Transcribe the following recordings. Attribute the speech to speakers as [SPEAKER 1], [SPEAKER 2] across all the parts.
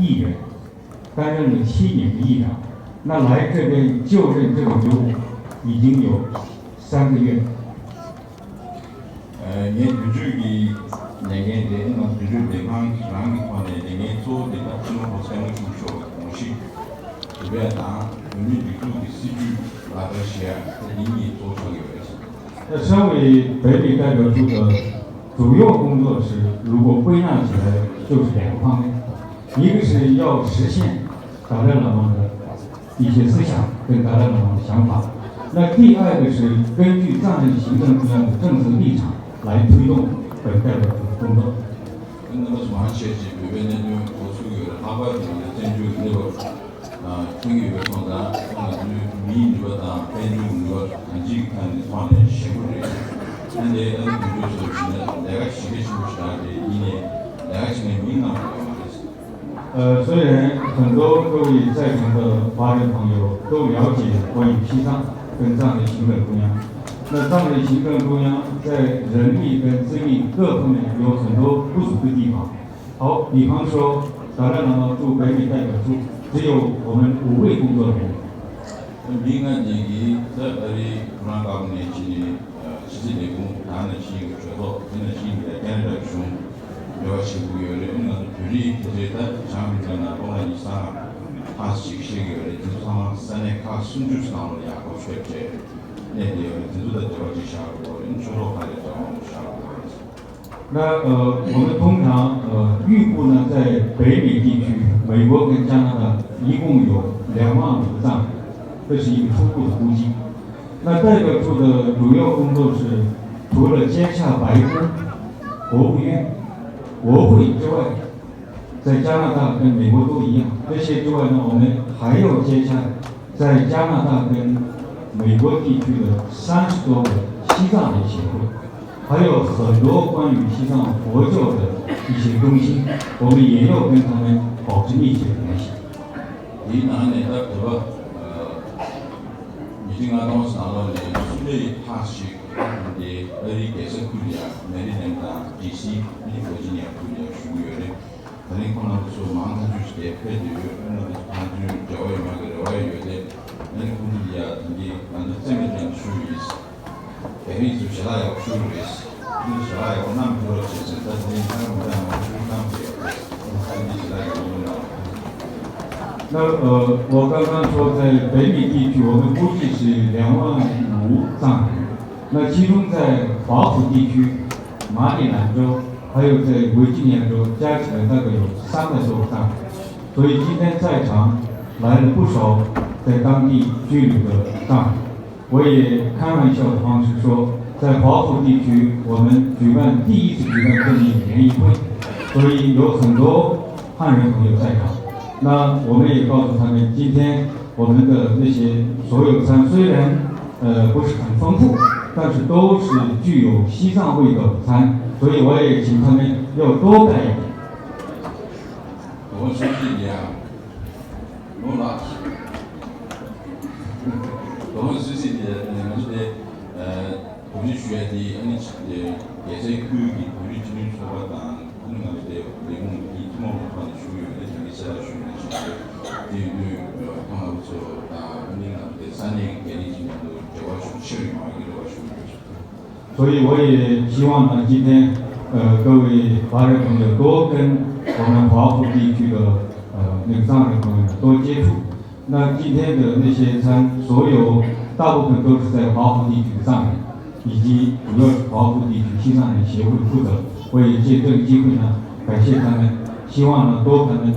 [SPEAKER 1] 议员，担任了7年的议长。那来这边就任这个职务已经有3个月。
[SPEAKER 2] 年主的年的那主的方让你看的年做的那什么好像没出手的东西，这边拿你主的数据拿到些，你做出来的。
[SPEAKER 1] 身为北美代表处的主要工作是，如果归纳起来就是2个方面，一个是要实现达赖喇嘛的一些思想跟达赖喇嘛的想法，那第二个是根据藏人行政中央的政策立场来推动本代表处的工作。
[SPEAKER 2] 那么什么学习，比如那种读书有的，他把这个针对那个这个有什么的，民主的、民主的，自己看放的辛苦的，但是就是那个学习不是那个一年，那个是民主的。
[SPEAKER 1] 虽然很多各位在场的华人朋友都了解关于西藏跟藏人行政中央，那藏人行政中央在人力跟资力各方面有很多不足的地方。好，比方说达赖喇嘛驻北美代表处只有我们5位工作人员。
[SPEAKER 2] 民间的在布兰高年纪的实际内容，谈的是一个合作，真的是一个干的熊，要是有的那距离这些的，像这个我们以上，他是有的，就是说3年他顺序上了呀，或学者，那个就是在这个之下，我们说了还得找我们下。
[SPEAKER 1] 那我们通常预估呢，在北美地区，美国跟加拿大一共有2万5个藏人，这是一个初步的估计。那代表处的主要工作是，除了接洽白宫、国务院、国会之外，在加拿大跟美国都一样。这些之外呢，我们还要接洽在加拿大跟美国地区的30多个西藏人协会。还有很多关于西藏佛教的一些中心，我们也要跟他们保持密切的联系。
[SPEAKER 2] 你拿那个这个已经拿到是拿到的，所以他是的给是可以啊，每年的DC你国际年可以属于的，但你可能说马上就是得配的，他就教育嘛，给教育的，那可以啊，你反正这么点属于是。北美就现在要处理的是，你现在要那么多的事情，但是你看不到，就是那么多，你现在要用到。
[SPEAKER 1] 那我刚刚说在北美地区，我们估计是2万5藏人，那其中在华府地区、马里兰州，还有在维吉尼亚州，加起来大概有300多个藏人。所以今天在场来了不少在当地居留的藏人。我也开玩笑的方式说，在华府地区，我们第一次举办这么一个联谊会，所以有很多汉人朋友在场。那我们也告诉他们，今天我们的那些所有餐虽然不是很丰富，但是都是具有西藏味道的餐，所以我也请他们要多带一点。
[SPEAKER 2] 我说是一样，我拿。我们实际的那些国际学的，你也是可以国际经济说话当，那个的内容一直往上的学，那就是现在学的是，对刚好说那个的3年给你今年都就要学7嘛，一个要学。
[SPEAKER 1] 所以我也希望呢，今天各位华人朋友多跟我们华府地区的那个藏人朋友多接触。那今天的那些餐，大部分都是在华府地区的藏人，以及主要是华府地区西藏人协会负责。我也借这个机会呢，感谢他们，希望呢多他们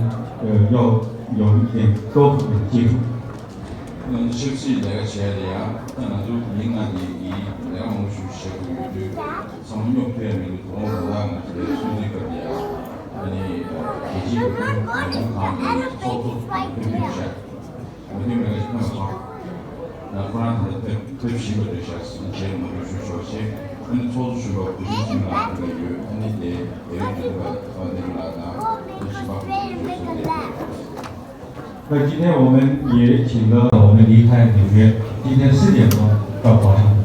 [SPEAKER 1] 要有一点多方面的接触。
[SPEAKER 2] 休息那个起来的呀，那就应该那个我们去协会就上面有别名，我们那个是那个的呀，你以及我们看的操作对比一下。我们那个很好，那不然对皮肤这些事情我们就是说些，你操作出来不是进来这个有，你得这个那个就是把就是
[SPEAKER 1] 那今天我们也请了我们离开纽约，今天4点钟到华盛顿。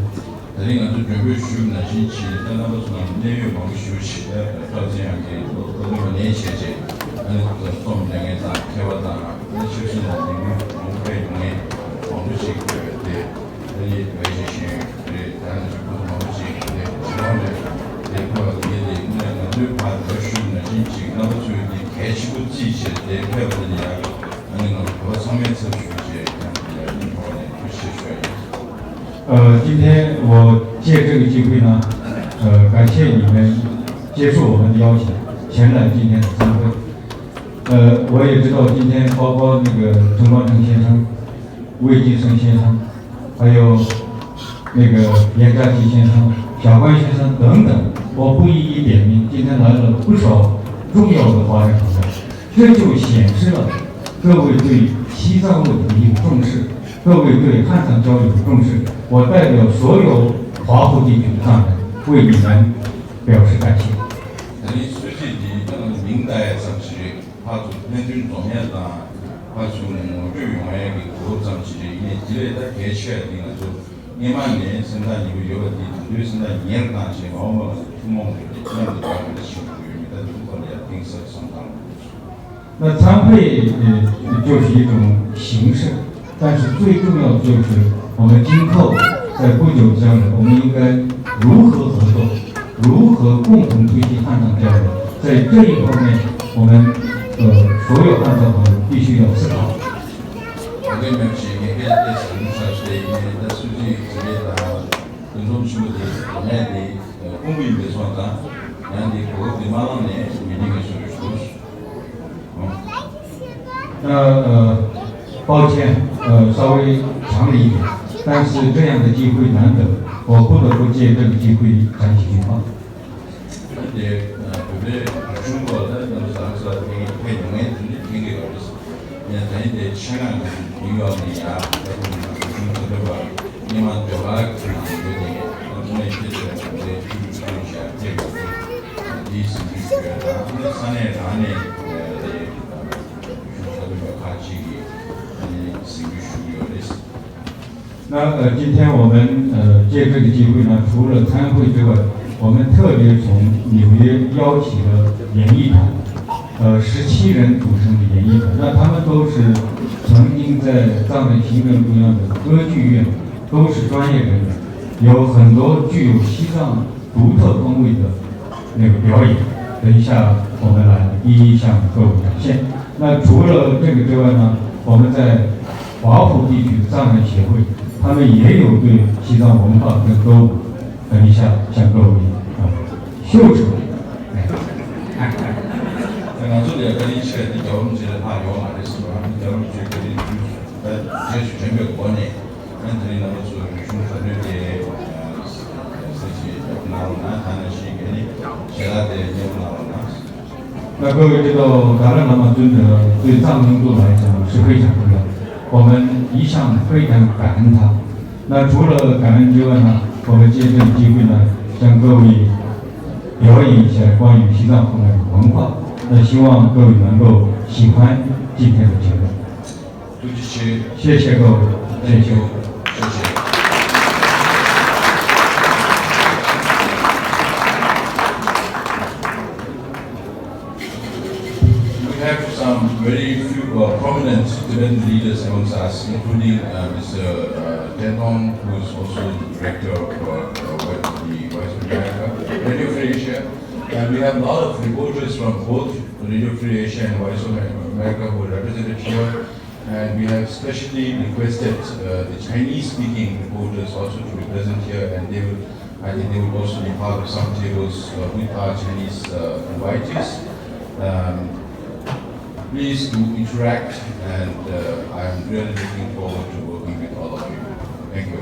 [SPEAKER 2] 这个是准备休那星期，但那个是9月忙休息的，到这样的，都那个联系些。 안에 좀 명예상 태워다 실수는 공부에 용해 공부식 때 우리 외제시 우리 다른 직분 공부식 때 지난번에 대표가 이게 있는 늘 받을 수 있는 인식 나도 저기 개시고 지시 때 배우느냐 아니면 그 성면에서 주제 이번에 주시셔야
[SPEAKER 1] 今天我借这个机会呢，感谢你们接受我们的邀请，前来今天的参会。我也知道今天包括那个陈光诚先生、魏晋生先生，还有那个严家琪先生、小关先生等等，我不一一点名。今天来了不少重要的华人朋友，这就显示了各位对西藏问题的重视，各位对汉藏交流的重视。我代表所有华埠地区的藏人为你们表示感谢。
[SPEAKER 2] 아니 솔직히 저는 민가의 정치를 아주 현준 동해다 아주 유용하게 그룹 정치를 이제 지레다 개시해야 되는 좀 이만의 생산이 여기 늘 생산 이해가시 마음을 구멍들이 그런 것들을 시고입니다. 그거는 빙서 성당.
[SPEAKER 1] 那参会就是一种形式，但是最重要的就是我们今后在不久将来，我们应该如何合作，如何共同推进汉藏交流。在这一方面，我们所有汉藏朋友必须要思考。 抱歉，稍微长了一点，但是这样的机会难得，我不得不借这个机会讲几句话。 那今天我们借这个机会呢，除了参会之外，我们特别从纽约邀请了演艺团，17人组成的演艺团，那他们都是曾经在藏人行政中央的歌剧院，都是专业人员，有很多具有西藏独特风味的那个表演。等一下我们来一一向各位展现。那除了这个之外呢，我们在华埠地区的藏人协会。 他们也有对西藏文化跟歌舞，等一下向各位秀出来。
[SPEAKER 2] 제가 저도 약간 이 시간에 경험지를 다 요구하겠지만 경험지들이 제시 전벽 원에 한들이 너무 좀 중산들의 스시 나오나 하는 시기에 제가 대내용 나오나.
[SPEAKER 1] 那各位知道，达赖喇嘛尊者对藏民族来讲是非常重要的。 我们一向非常感恩他。那除了感恩之外呢，我们借这个机会呢，向各位表演一下关于西藏的文化。那希望各位能够喜欢今天的节目。谢谢各位，谢谢。
[SPEAKER 2] Some very few prominent Tibetan leaders amongst us, including Mr. Tendong, who is also the director of the Voice of America, Radio Free Asia. And we have a lot of reporters from both Radio Free Asia and Voice of America who are represented here. And we have specially requested the Chinese-speaking reporters also to be present here, and they will, I think they will also be part of some tables with our Chinese invitees. Please do interact, and I am really looking forward to working with all of you. Thank you.